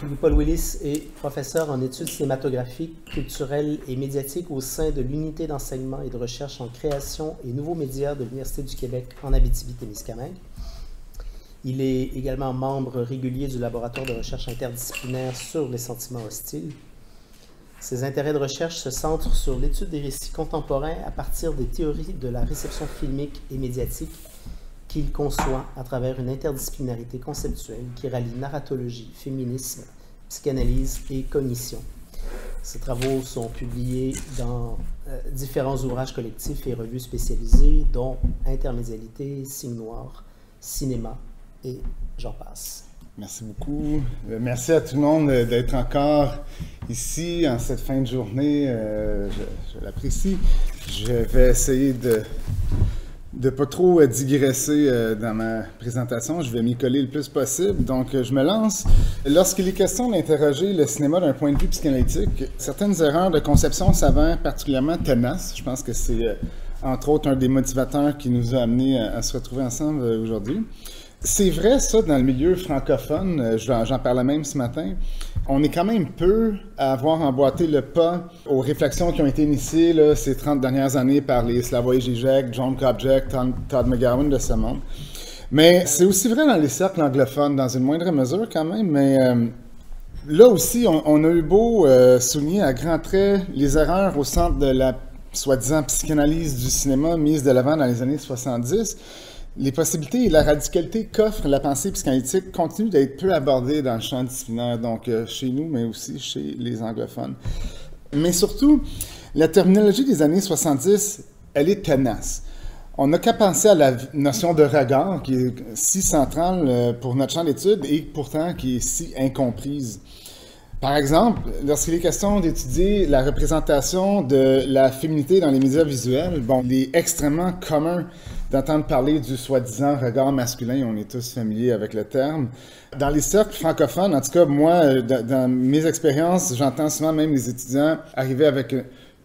Louis-Paul Willis est professeur en études cinématographiques, culturelles et médiatiques au sein de l'unité d'enseignement et de recherche en création et nouveaux médias de l'Université du Québec en Abitibi-Témiscamingue. Il est également membre régulier du laboratoire de recherche interdisciplinaire sur les sentiments hostiles. Ses intérêts de recherche se centrent sur l'étude des récits contemporains à partir des théories de la réception filmique et médiatique qu'il conçoit à travers une interdisciplinarité conceptuelle qui rallie narratologie, féminisme, psychanalyse et cognition. Ses travaux sont publiés dans différents ouvrages collectifs et revues spécialisées, dont Intermédialité, Signe Noir, Cinéma et j'en passe. Merci beaucoup. Merci à tout le monde d'être encore ici en cette fin de journée. Je l'apprécie. Je vais essayer de pas trop digresser dans ma présentation. Je vais m'y coller le plus possible. Donc, je me lance. Lorsqu'il est question d'interroger le cinéma d'un point de vue psychanalytique, certaines erreurs de conception s'avèrent particulièrement tenaces. Je pense que c'est, entre autres, un des motivateurs qui nous a amenés à se retrouver ensemble aujourd'hui. C'est vrai, ça, dans le milieu francophone, j'en parlais même ce matin, on est quand même peu à avoir emboîté le pas aux réflexions qui ont été initiées là, ces 30 dernières années par les Slavoj Žižek, John Kopjek, Todd McGowan de ce monde. Mais c'est aussi vrai dans les cercles anglophones, dans une moindre mesure quand même, mais là aussi, on a eu beau souligner à grands traits les erreurs au centre de la soi-disant psychanalyse du cinéma mise de l'avant dans les années 70, les possibilités et la radicalité qu'offre la pensée psychanalytique continuent d'être peu abordées dans le champ disciplinaire, donc chez nous, mais aussi chez les anglophones. Mais surtout, la terminologie des années 70, elle est tenace. On n'a qu'à penser à la notion de regard, qui est si centrale pour notre champ d'étude et pourtant qui est si incomprise. Par exemple, lorsqu'il est question d'étudier la représentation de la féminité dans les médias visuels, bon, il est extrêmement commun d'entendre parler du soi-disant regard masculin, on est tous familiers avec le terme. Dans les cercles francophones, en tout cas, moi, dans mes expériences, j'entends souvent même les étudiants arriver avec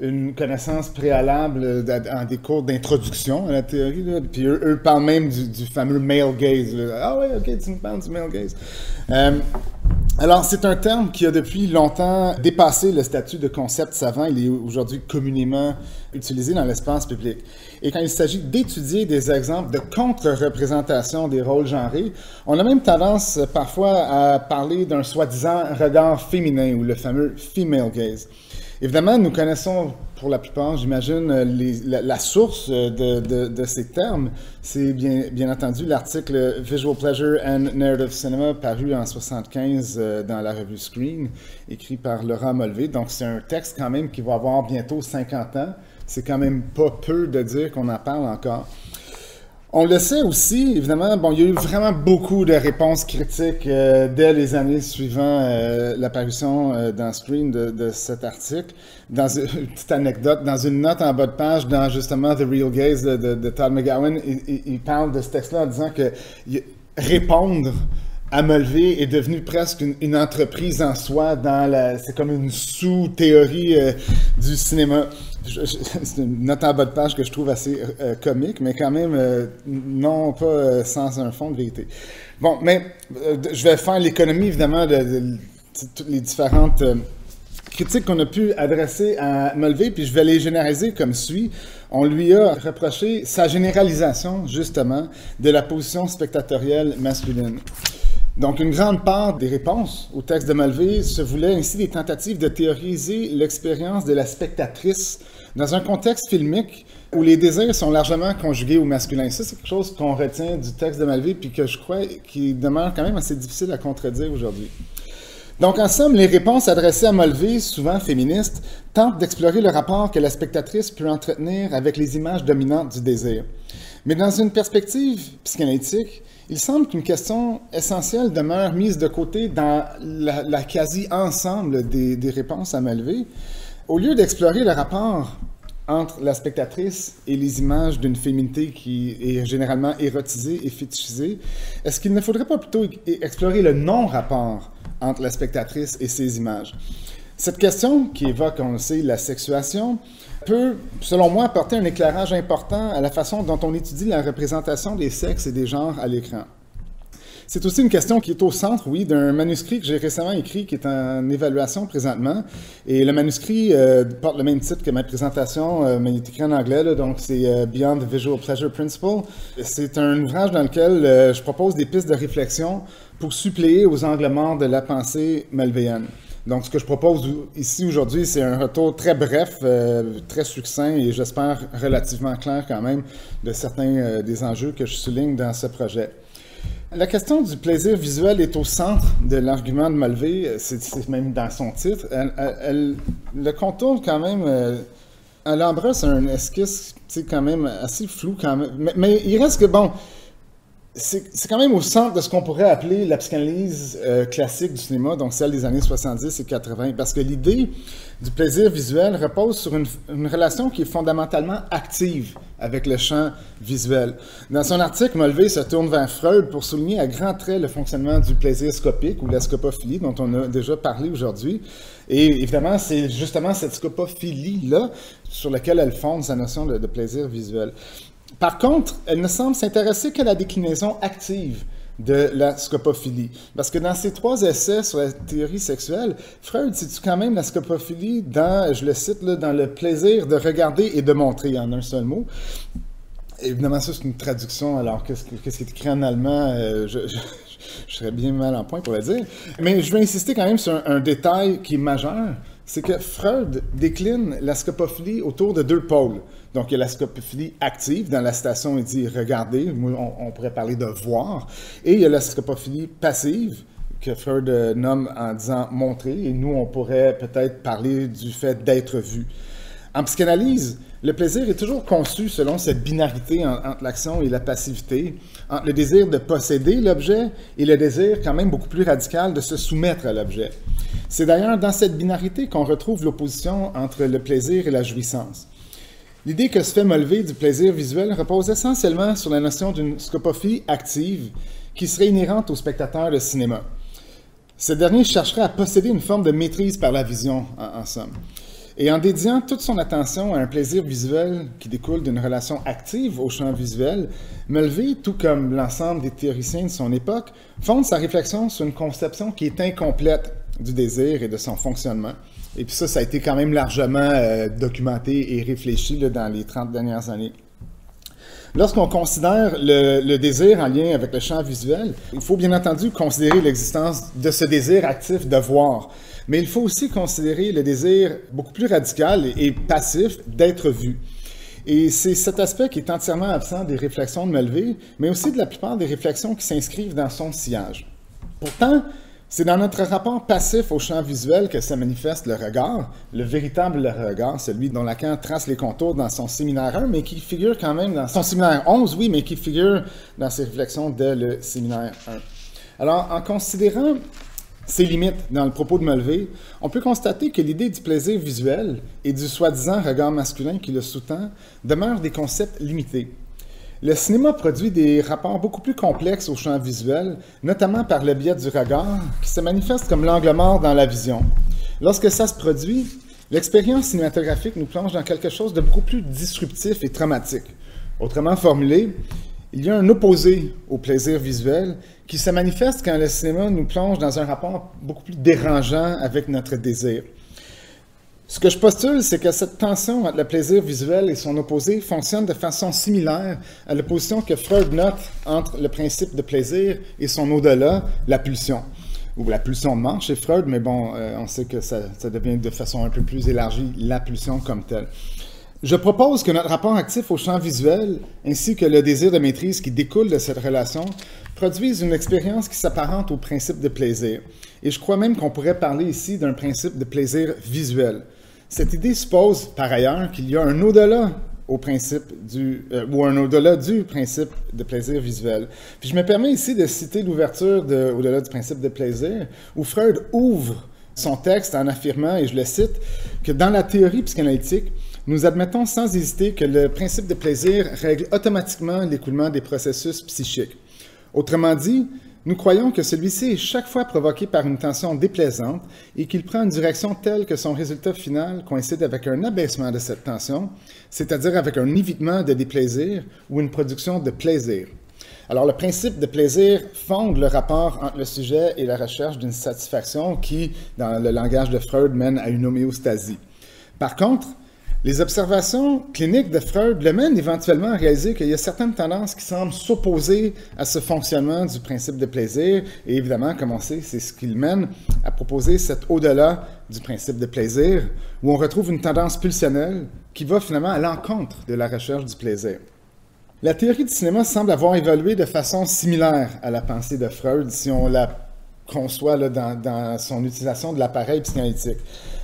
une connaissance préalable en des cours d'introduction à la théorie, là. Puis eux parlent même du fameux male gaze. Là. Ah ouais, ok, tu me parles du male gaze. Alors, c'est un terme qui a depuis longtemps dépassé le statut de concept savant. Il est aujourd'hui communément utilisé dans l'espace public. Et quand il s'agit d'étudier des exemples de contre-représentation des rôles genrés, on a même tendance parfois à parler d'un soi-disant regard féminin ou le fameux female gaze. Évidemment, nous connaissons pour la plupart, j'imagine, la source de ces termes. C'est bien entendu l'article Visual Pleasure and Narrative Cinema paru en 1975 dans la revue Screen, écrit par Laurent Mulvey. Donc, c'est un texte quand même qui va avoir bientôt 50 ans. C'est quand même pas peu de dire qu'on en parle encore. On le sait aussi, évidemment, bon, il y a eu vraiment beaucoup de réponses critiques dès les années suivant l'apparition dans Screen de cet article. Dans une petite anecdote, dans une note en bas de page, dans justement The Real Gaze de Todd McGowan, il parle de ce texte-là en disant que répondre à Mulvey est devenu presque une entreprise en soi. C'est comme une sous-théorie du cinéma. C'est une note en bas de page que je trouve assez comique, mais quand même non pas sans un fond de vérité. Bon, mais je vais faire l'économie, évidemment, de toutes les différentes critiques qu'on a pu adresser à Mulvey, puis je vais les généraliser comme suit. On lui a reproché sa généralisation, justement, de la position spectatorielle masculine. Donc, une grande part des réponses au texte de Mulvey se voulaient ainsi des tentatives de théoriser l'expérience de la spectatrice dans un contexte filmique où les désirs sont largement conjugués au masculin. Ça, c'est quelque chose qu'on retient du texte de Mulvey puis que je crois qui demeure quand même assez difficile à contredire aujourd'hui. Donc, en somme, les réponses adressées à Mulvey, souvent féministes, tentent d'explorer le rapport que la spectatrice peut entretenir avec les images dominantes du désir. Mais dans une perspective psychanalytique, il semble qu'une question essentielle demeure mise de côté dans la quasi-ensemble des réponses à Mulvey. Au lieu d'explorer le rapport entre la spectatrice et les images d'une féminité qui est généralement érotisée et fétichisée, est-ce qu'il ne faudrait pas plutôt explorer le non-rapport entre la spectatrice et ses images? Cette question, qui évoque, on le sait, la sexuation, peut, selon moi, apporter un éclairage important à la façon dont on étudie la représentation des sexes et des genres à l'écran. C'est aussi une question qui est au centre, oui, d'un manuscrit que j'ai récemment écrit, qui est en évaluation présentement. Et le manuscrit porte le même titre que ma présentation, mais il est écrit en anglais, là, donc c'est Beyond the Visual Pleasure Principle. C'est un ouvrage dans lequel je propose des pistes de réflexion pour suppléer aux angles morts de la pensée malvéienne. Donc, ce que je propose ici aujourd'hui, c'est un retour très bref, très succinct et j'espère relativement clair quand même de certains des enjeux que je souligne dans ce projet. La question du plaisir visuel est au centre de l'argument de Mulvey, c'est même dans son titre. Elle le contourne quand même, elle embrasse un esquisse quand même assez flou quand même, mais il reste que bon, c'est quand même au centre de ce qu'on pourrait appeler la psychanalyse classique du cinéma, donc celle des années 70 et 80, parce que l'idée du plaisir visuel repose sur une relation qui est fondamentalement active avec le champ visuel. Dans son article, Mulvey se tourne vers Freud pour souligner à grands traits le fonctionnement du plaisir scopique ou la scopophilie dont on a déjà parlé aujourd'hui. Et évidemment, c'est justement cette scopophilie-là sur laquelle elle fonde sa notion de plaisir visuel. Par contre, elle ne semble s'intéresser qu'à la déclinaison active de la scopophilie. Parce que dans ses 3 essais sur la théorie sexuelle, Freud situe quand même la scopophilie dans, je le cite, là, dans le plaisir de regarder et de montrer, en un seul mot. Évidemment, ça, c'est une traduction, alors qu'est-ce qui est écrit en allemand, je serais bien mal en point pour le dire. Mais je vais insister quand même sur un détail qui est majeur, c'est que Freud décline la scopophilie autour de 2 pôles. Donc, il y a la scopophilie active. Dans la citation, il dit « regarder », on pourrait parler de « voir ». Et il y a la scopophilie passive, que Freud nomme en disant « montrer », et nous, on pourrait peut-être parler du fait d'être vu. En psychanalyse, le plaisir est toujours conçu selon cette binarité entre l'action et la passivité, entre le désir de posséder l'objet et le désir quand même beaucoup plus radical de se soumettre à l'objet. C'est d'ailleurs dans cette binarité qu'on retrouve l'opposition entre le plaisir et la jouissance. L'idée que se fait Mulvey du plaisir visuel repose essentiellement sur la notion d'une scopophilie active qui serait inhérente au spectateur de cinéma. Ce dernier chercherait à posséder une forme de maîtrise par la vision, en somme. Et en dédiant toute son attention à un plaisir visuel qui découle d'une relation active au champ visuel, Mulvey, tout comme l'ensemble des théoriciens de son époque, fonde sa réflexion sur une conception qui est incomplète du désir et de son fonctionnement. Et puis ça a été quand même largement documenté et réfléchi là, dans les 30 dernières années. Lorsqu'on considère le désir en lien avec le champ visuel, il faut bien entendu considérer l'existence de ce désir actif de voir. Mais il faut aussi considérer le désir beaucoup plus radical et passif d'être vu. Et c'est cet aspect qui est entièrement absent des réflexions de Mulvey, mais aussi de la plupart des réflexions qui s'inscrivent dans son sillage. Pourtant, c'est dans notre rapport passif au champ visuel que se manifeste le regard, le véritable regard, celui dont Lacan trace les contours dans son séminaire 1, mais qui figure quand même dans son séminaire 11, oui, mais qui figure dans ses réflexions dès le séminaire 1. Alors, en considérant ces limites dans le propos de Mulvey, on peut constater que l'idée du plaisir visuel et du soi-disant regard masculin qui le sous-tend demeurent des concepts limités. Le cinéma produit des rapports beaucoup plus complexes au champ visuel, notamment par le biais du regard, qui se manifeste comme l'angle mort dans la vision. Lorsque ça se produit, l'expérience cinématographique nous plonge dans quelque chose de beaucoup plus disruptif et traumatique. Autrement formulé, il y a un opposé au plaisir visuel qui se manifeste quand le cinéma nous plonge dans un rapport beaucoup plus dérangeant avec notre désir. Ce que je postule, c'est que cette tension entre le plaisir visuel et son opposé fonctionne de façon similaire à l'opposition que Freud note entre le principe de plaisir et son au-delà, la pulsion. Ou la pulsion de mort chez Freud, mais bon, on sait que ça devient de façon un peu plus élargie la pulsion comme telle. Je propose que notre rapport actif au champ visuel, ainsi que le désir de maîtrise qui découle de cette relation, produisent une expérience qui s'apparente au principe de plaisir. Et je crois même qu'on pourrait parler ici d'un principe de plaisir visuel. Cette idée suppose, par ailleurs, qu'il y a un au-delà au principe ou un au-delà du principe de plaisir visuel. Puis je me permets ici de citer l'ouverture au-delà du principe de plaisir, où Freud ouvre son texte en affirmant, et je le cite, que dans la théorie psychanalytique, nous admettons sans hésiter que le principe de plaisir règle automatiquement l'écoulement des processus psychiques. Autrement dit, nous croyons que celui-ci est chaque fois provoqué par une tension déplaisante et qu'il prend une direction telle que son résultat final coïncide avec un abaissement de cette tension, c'est-à-dire avec un évitement de déplaisir ou une production de plaisir. Alors, le principe de plaisir fonde le rapport entre le sujet et la recherche d'une satisfaction qui, dans le langage de Freud, mène à une homéostasie. Par contre, les observations cliniques de Freud le mènent éventuellement à réaliser qu'il y a certaines tendances qui semblent s'opposer à ce fonctionnement du principe de plaisir. Et évidemment, comme on sait, c'est ce qui le mène à proposer cet au-delà du principe de plaisir, où on retrouve une tendance pulsionnelle qui va finalement à l'encontre de la recherche du plaisir. La théorie du cinéma semble avoir évolué de façon similaire à la pensée de Freud, si on la conçoit là, dans son utilisation de l'appareil psychanalytique.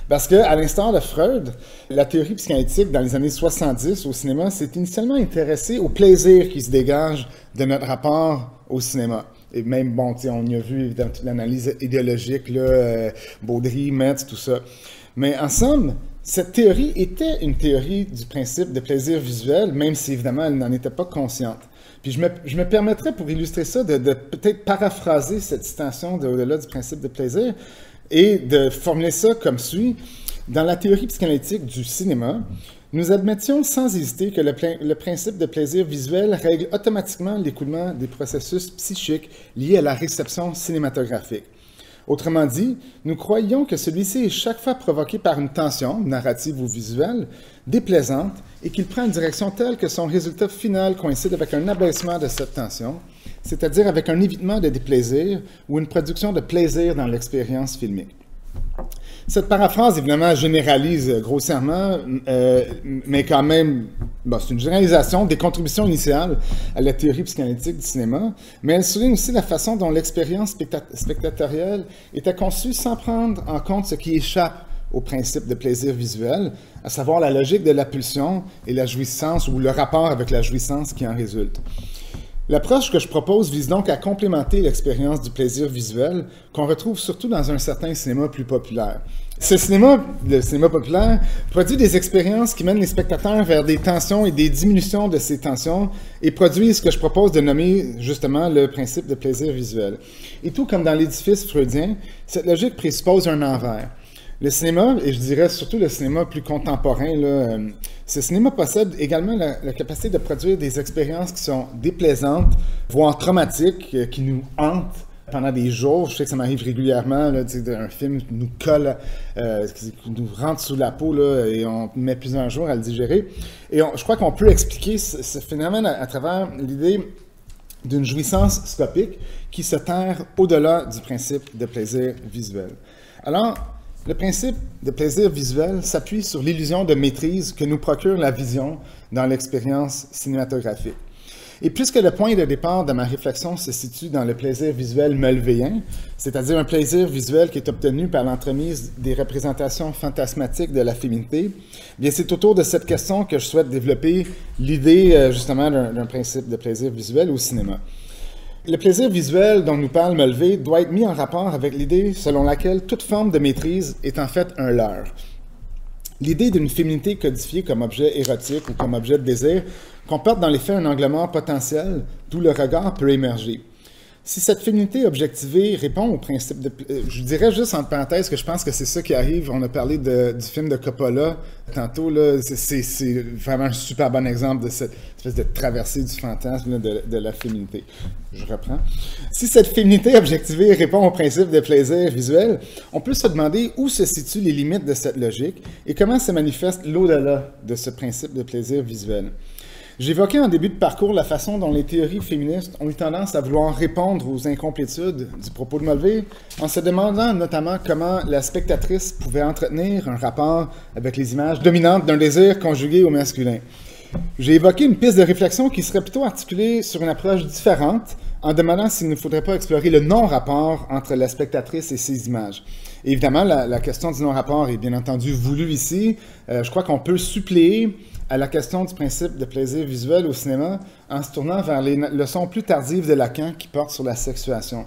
Parce qu'à l'instar de Freud, la théorie psychanalytique, dans les années 70 au cinéma, s'est initialement intéressée au plaisir qui se dégage de notre rapport au cinéma. Et même, bon, on y a vu évidemment toute l'analyse idéologique, là, Baudry, Metz, tout ça. Mais en somme, cette théorie était une théorie du principe de plaisir visuel, même si évidemment elle n'en était pas consciente. Puis je me permettrais, pour illustrer ça, de peut-être paraphraser cette citation au-delà du principe de plaisir, et de formuler ça comme suit. Dans la théorie psychanalytique du cinéma, nous admettions sans hésiter que le principe de plaisir visuel règle automatiquement l'écoulement des processus psychiques liés à la réception cinématographique. Autrement dit, nous croyions que celui-ci est chaque fois provoqué par une tension, narrative ou visuelle, déplaisante, et qu'il prend une direction telle que son résultat final coïncide avec un abaissement de cette tension, c'est-à-dire avec un évitement de déplaisir ou une production de plaisir dans l'expérience filmique. Cette paraphrase, évidemment, généralise grossièrement, mais quand même, bon, c'est une généralisation des contributions initiales à la théorie psychanalytique du cinéma, mais elle souligne aussi la façon dont l'expérience spectatorielle était conçue sans prendre en compte ce qui échappe au principe de plaisir visuel, à savoir la logique de la pulsion et la jouissance, ou le rapport avec la jouissance qui en résulte. L'approche que je propose vise donc à complémenter l'expérience du plaisir visuel qu'on retrouve surtout dans un certain cinéma plus populaire. Ce cinéma, le cinéma populaire, produit des expériences qui mènent les spectateurs vers des tensions et des diminutions de ces tensions et produit ce que je propose de nommer justement le principe de plaisir visuel. Et tout comme dans l'édifice freudien, cette logique présuppose un envers. Le cinéma, et je dirais surtout le cinéma plus contemporain, là, ce cinéma possède également la capacité de produire des expériences qui sont déplaisantes, voire traumatiques, qui nous hantent pendant des jours. Je sais que ça m'arrive régulièrement, là, un film nous colle, qui nous rentre sous la peau, là, et on met plusieurs jours à le digérer. Et je crois qu'on peut expliquer ce phénomène à travers l'idée d'une jouissance scopique qui se terre au-delà du principe de plaisir visuel. Alors, le principe de plaisir visuel s'appuie sur l'illusion de maîtrise que nous procure la vision dans l'expérience cinématographique. Et puisque le point de départ de ma réflexion se situe dans le plaisir visuel mulvéen, c'est-à-dire un plaisir visuel qui est obtenu par l'entremise des représentations fantasmatiques de la féminité, bien c'est autour de cette question que je souhaite développer l'idée justement d'un principe de plaisir visuel au cinéma. Le plaisir visuel dont nous parle Mulvey doit être mis en rapport avec l'idée selon laquelle toute forme de maîtrise est en fait un leurre. L'idée d'une féminité codifiée comme objet érotique ou comme objet de désir comporte dans les faits un anglement potentiel d'où le regard peut émerger. Si cette féminité objectivée répond au principe de... je dirais juste en parenthèse que je pense que c'est ça qui arrive. On a parlé du film de Coppola tantôt. C'est vraiment un super bon exemple de cette espèce de traversée du fantasme là, de la féminité. Je reprends. Si cette féminité objectivée répond au principe de plaisir visuel, on peut se demander où se situent les limites de cette logique et comment se manifeste l'au-delà de ce principe de plaisir visuel. J'évoquais en début de parcours la façon dont les théories féministes ont eu tendance à vouloir répondre aux incomplétudes du propos de Mulvey, en se demandant notamment comment la spectatrice pouvait entretenir un rapport avec les images dominantes d'un désir conjugué au masculin. J'ai évoqué une piste de réflexion qui serait plutôt articulée sur une approche différente, en demandant s'il ne faudrait pas explorer le non-rapport entre la spectatrice et ses images. Et évidemment, la question du non-rapport est bien entendu voulue ici. Je crois qu'on peut suppléer à la question du principe de plaisir visuel au cinéma en se tournant vers les leçons plus tardives de Lacan qui portent sur la sexuation.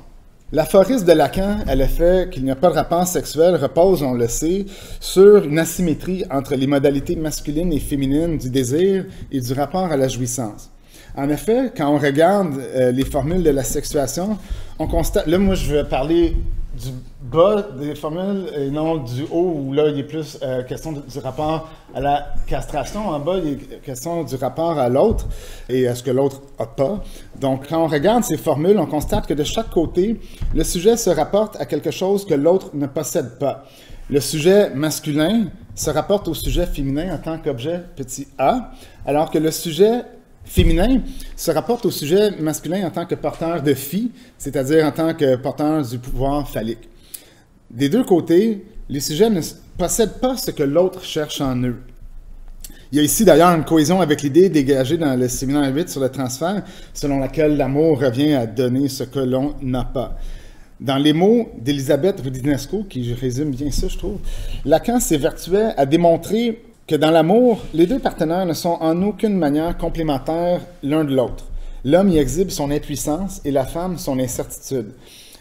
L'aphorisme de Lacan, à l'effet qu'il n'y a pas de rapport sexuel, repose, on le sait, sur une asymétrie entre les modalités masculines et féminines du désir et du rapport à la jouissance. En effet, quand on regarde les formules de la sexuation, on constate... Là, moi, je vais parler du bas des formules et non du haut, où là, il est plus question du rapport à la castration. En bas, il est question du rapport à l'autre et à ce que l'autre n'a pas. Donc, quand on regarde ces formules, on constate que de chaque côté, le sujet se rapporte à quelque chose que l'autre ne possède pas. Le sujet masculin se rapporte au sujet féminin en tant qu'objet petit a, alors que le sujet féminin se rapporte au sujet masculin en tant que porteur de phi, c'est-à-dire en tant que porteur du pouvoir phallique. Des deux côtés, les sujets ne possèdent pas ce que l'autre cherche en eux. Il y a ici d'ailleurs une cohésion avec l'idée dégagée dans le séminaire 8 sur le transfert, selon laquelle l'amour revient à donner ce que l'on n'a pas. Dans les mots d'Elisabeth Roudinesco, qui résume bien ça, je trouve, Lacan s'évertuait à démontrer que dans l'amour, les deux partenaires ne sont en aucune manière complémentaires l'un de l'autre. L'homme y exhibe son impuissance et la femme son incertitude.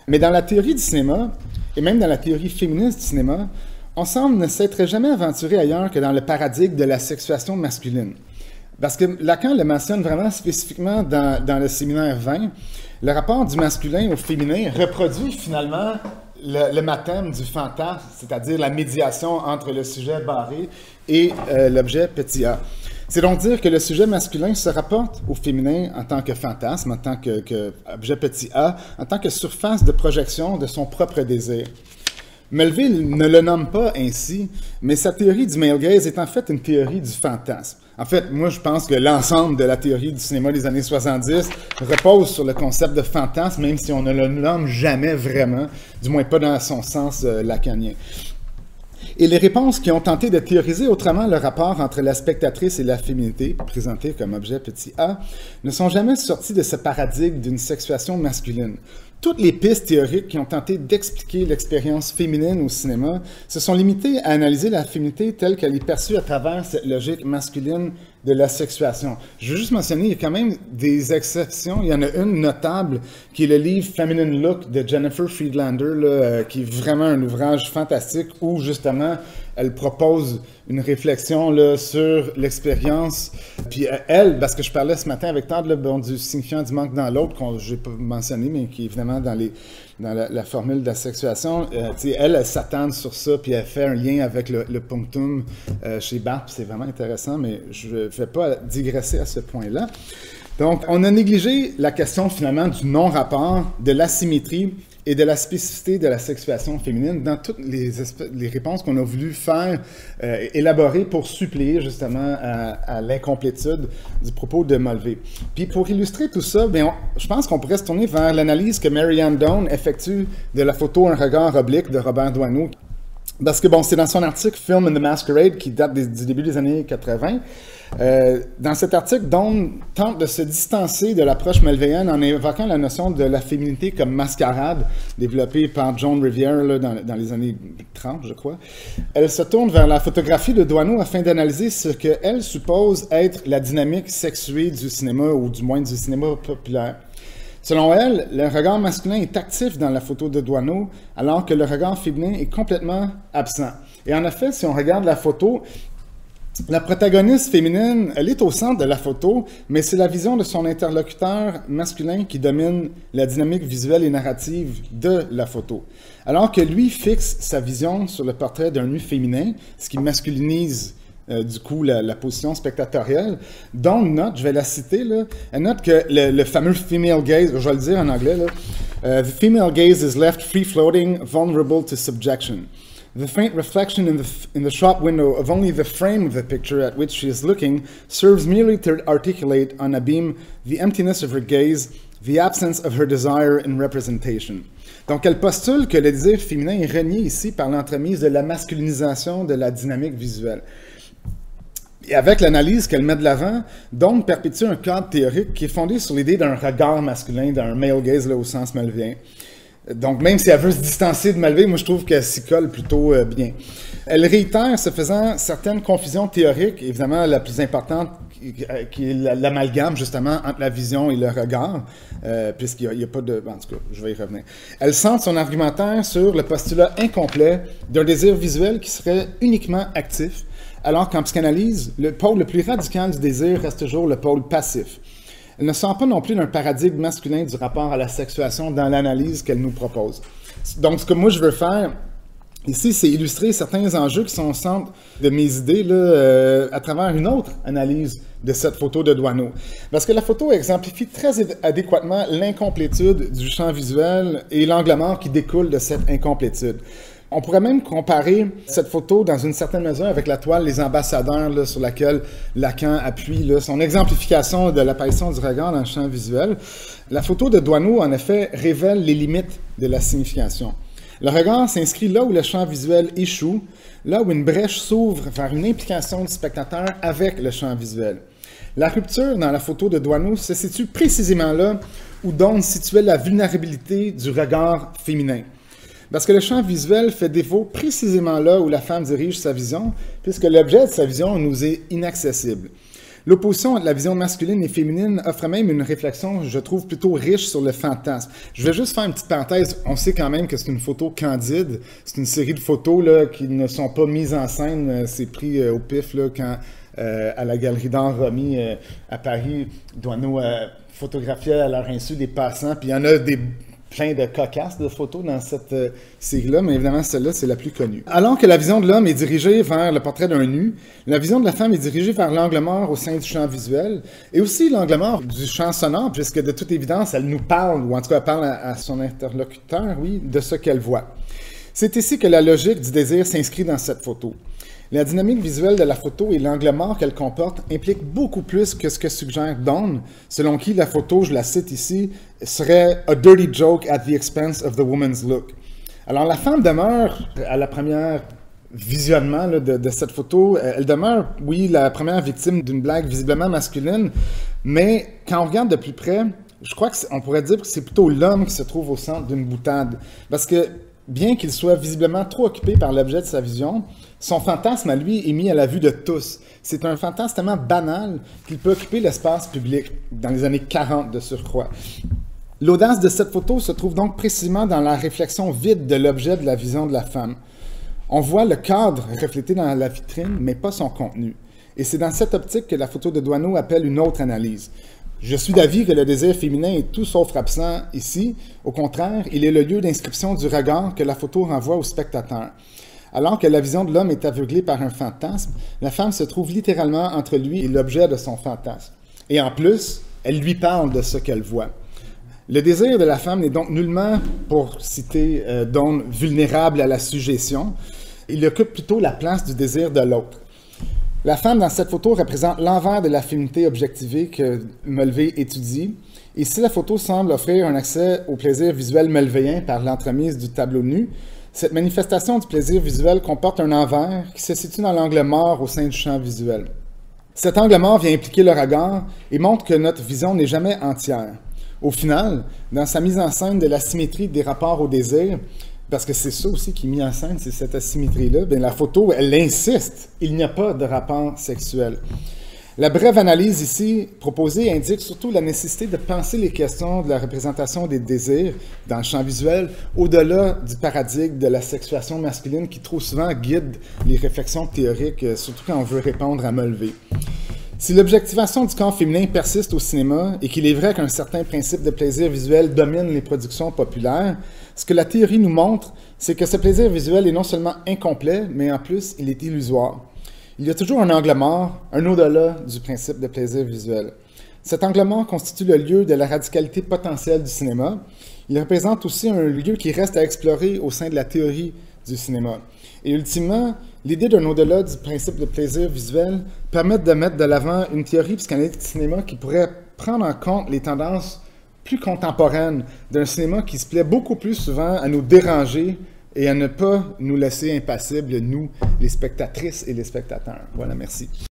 Mais dans la théorie du cinéma, et même dans la théorie féministe du cinéma, on semble ne s'être jamais aventuré ailleurs que dans le paradigme de la sexuation masculine. Parce que Lacan le mentionne vraiment spécifiquement dans le séminaire 20, le rapport du masculin au féminin reproduit finalement le mathème du fantasme, c'est-à-dire la médiation entre le sujet barré et l'objet petit a. C'est donc dire que le sujet masculin se rapporte au féminin en tant que fantasme, en tant qu'objet petit a, en tant que surface de projection de son propre désir. Melville ne le nomme pas ainsi, mais sa théorie du male gaze est en fait une théorie du fantasme. En fait, moi, je pense que l'ensemble de la théorie du cinéma des années 70 repose sur le concept de fantasme, même si on ne le nomme jamais vraiment, du moins pas dans son sens lacanien. Et les réponses qui ont tenté de théoriser autrement le rapport entre la spectatrice et la féminité, présentée comme objet petit a, ne sont jamais sorties de ce paradigme d'une sexuation masculine. Toutes les pistes théoriques qui ont tenté d'expliquer l'expérience féminine au cinéma se sont limitées à analyser la féminité telle qu'elle est perçue à travers cette logique masculine de la sexuation. Je veux juste mentionner, il y a quand même des exceptions. Il y en a une notable qui est le livre Feminine Look de Jennifer Friedlander, là, qui est vraiment un ouvrage fantastique où justement elle propose une réflexion là, sur l'expérience. Puis elle, parce que je parlais ce matin avec Todd du signifiant du manque dans l'autre, que je n'ai pas mentionné, mais qui est évidemment dans la formule de la sexuation, elle s'attend sur ça, puis elle fait un lien avec le punctum chez Barthes, c'est vraiment intéressant, mais je ne vais pas digresser à ce point-là. Donc, on a négligé la question finalement du non-rapport, de l'asymétrie et de la spécificité de la sexuation féminine dans toutes les réponses qu'on a voulu faire, élaborer pour suppléer justement à l'incomplétude du propos de Mulvey. Puis pour illustrer tout ça, je pense qu'on pourrait se tourner vers l'analyse que Marianne Doane effectue de la photo Un regard oblique de Robert Doisneau. Parce que, c'est dans son article « Film in the Masquerade » qui date du début des années 80. Dans cet article, Doane tente de se distancer de l'approche mulvéienne en évoquant la notion de la féminité comme mascarade, développée par Joan Riviere là, dans les années 30, je crois. Elle se tourne vers la photographie de Doisneau afin d'analyser ce qu'elle suppose être la dynamique sexuée du cinéma, ou du moins du cinéma populaire. Selon elle, le regard masculin est actif dans la photo de Doisneau, alors que le regard féminin est complètement absent. Et en effet, si on regarde la photo, la protagoniste féminine, elle est au centre de la photo, mais c'est la vision de son interlocuteur masculin qui domine la dynamique visuelle et narrative de la photo. Alors que lui fixe sa vision sur le portrait d'un nu féminin, ce qui masculinise du coup, la position spectatorielle, dont note, je vais la citer, là, elle note que le fameux female gaze, je vais le dire en anglais, là, the female gaze is left free-floating, vulnerable to subjection. The faint reflection in the shop window of only the frame of the picture at which she is looking serves merely to articulate on a beam the emptiness of her gaze, the absence of her desire in representation. Donc, elle postule que le désir féminin est renié ici par l'entremise de la masculinisation de la dynamique visuelle. Et avec l'analyse qu'elle met de l'avant, Doane perpétue un cadre théorique qui est fondé sur l'idée d'un regard masculin, d'un male gaze là, au sens mulvéen. Donc, même si elle veut se distancer de Mulvey, moi je trouve qu'elle s'y colle plutôt bien. Elle réitère, se faisant certaines confusions théoriques, évidemment la plus importante, qui est l'amalgame justement entre la vision et le regard, puisqu'il n'y a pas de... En tout cas, je vais y revenir. Elle centre son argumentaire sur le postulat incomplet d'un désir visuel qui serait uniquement actif, alors qu'en psychanalyse, le pôle le plus radical du désir reste toujours le pôle passif. Elle ne sort pas non plus d'un paradigme masculin du rapport à la sexuation dans l'analyse qu'elle nous propose. Donc, ce que moi je veux faire ici, c'est illustrer certains enjeux qui sont au centre de mes idées là, à travers une autre analyse de cette photo de Doisneau. Parce que la photo exemplifie très adéquatement l'incomplétude du champ visuel et l'angle mort qui découle de cette incomplétude. On pourrait même comparer cette photo dans une certaine mesure avec la toile Les Ambassadeurs là, sur laquelle Lacan appuie là, son exemplification de l'apparition du regard dans le champ visuel. La photo de Doisneau, en effet, révèle les limites de la signification. Le regard s'inscrit là où le champ visuel échoue, là où une brèche s'ouvre vers une implication du spectateur avec le champ visuel. La rupture dans la photo de Doisneau se situe précisément là où Donne situait la vulnérabilité du regard féminin. Parce que le champ visuel fait défaut précisément là où la femme dirige sa vision, puisque l'objet de sa vision nous est inaccessible. L'opposition entre la vision masculine et féminine offre même une réflexion, je trouve, plutôt riche sur le fantasme. Je vais juste faire une petite parenthèse. On sait quand même que c'est une photo candide. C'est une série de photos là, qui ne sont pas mises en scène. C'est pris au pif là, quand, à la Galerie d'Art Romy à Paris, Doisneau photographiait à leur insu des passants. Puis il y en a plein de cocasses de photos dans cette série-là, mais évidemment, celle-là, c'est la plus connue. Alors que la vision de l'homme est dirigée vers le portrait d'un nu, la vision de la femme est dirigée vers l'angle mort au sein du champ visuel, et aussi l'angle mort du champ sonore, puisque de toute évidence, elle nous parle, ou en tout cas, elle parle à son interlocuteur, oui, de ce qu'elle voit. C'est ici que la logique du désir s'inscrit dans cette photo. La dynamique visuelle de la photo et l'angle mort qu'elle comporte impliquent beaucoup plus que ce que suggère Donne, selon qui la photo, je la cite ici, serait « a dirty joke at the expense of the woman's look ». Alors la femme demeure, à la première visionnement là, de cette photo, elle demeure, oui, la première victime d'une blague visiblement masculine, mais quand on regarde de plus près, je crois qu'on pourrait dire que c'est plutôt l'homme qui se trouve au centre d'une boutade, parce que bien qu'il soit visiblement trop occupé par l'objet de sa vision, son fantasme à lui est mis à la vue de tous. C'est un fantasme tellement banal qu'il peut occuper l'espace public, dans les années 40 de surcroît. L'audace de cette photo se trouve donc précisément dans la réflexion vide de l'objet de la vision de la femme. On voit le cadre reflété dans la vitrine, mais pas son contenu. Et c'est dans cette optique que la photo de Doisneau appelle une autre analyse. Je suis d'avis que le désir féminin est tout sauf absent ici. Au contraire, il est le lieu d'inscription du regard que la photo renvoie au spectateur. Alors que la vision de l'homme est aveuglée par un fantasme, la femme se trouve littéralement entre lui et l'objet de son fantasme. Et en plus, elle lui parle de ce qu'elle voit. Le désir de la femme n'est donc nullement, pour citer Donne, vulnérable à la suggestion. Il occupe plutôt la place du désir de l'autre. La femme dans cette photo représente l'envers de la féminité objectivée que Mulvey étudie. Et si la photo semble offrir un accès au plaisir visuel mulvéen par l'entremise du tableau nu, cette manifestation du plaisir visuel comporte un envers qui se situe dans l'angle mort au sein du champ visuel. Cet angle mort vient impliquer le regard et montre que notre vision n'est jamais entière. Au final, dans sa mise en scène de l'asymétrie des rapports au désir, parce que c'est ça aussi qui est mis en scène, c'est cette asymétrie-là, bien la photo, elle insiste, il n'y a pas de rapport sexuel. La brève analyse ici proposée indique surtout la nécessité de penser les questions de la représentation des désirs dans le champ visuel au-delà du paradigme de la sexuation masculine qui trop souvent guide les réflexions théoriques, surtout quand on veut répondre à Mulvey. Si l'objectivation du corps féminin persiste au cinéma et qu'il est vrai qu'un certain principe de plaisir visuel domine les productions populaires, ce que la théorie nous montre, c'est que ce plaisir visuel est non seulement incomplet, mais en plus, il est illusoire. Il y a toujours un angle mort, un au-delà du principe de plaisir visuel. Cet angle mort constitue le lieu de la radicalité potentielle du cinéma. Il représente aussi un lieu qui reste à explorer au sein de la théorie du cinéma. Et ultimement, l'idée d'un au-delà du principe de plaisir visuel permet de mettre de l'avant une théorie psychanalytique du cinéma qui pourrait prendre en compte les tendances plus contemporaines d'un cinéma qui se plaît beaucoup plus souvent à nous déranger et à ne pas nous laisser impassibles, nous, les spectatrices et les spectateurs. Voilà, merci.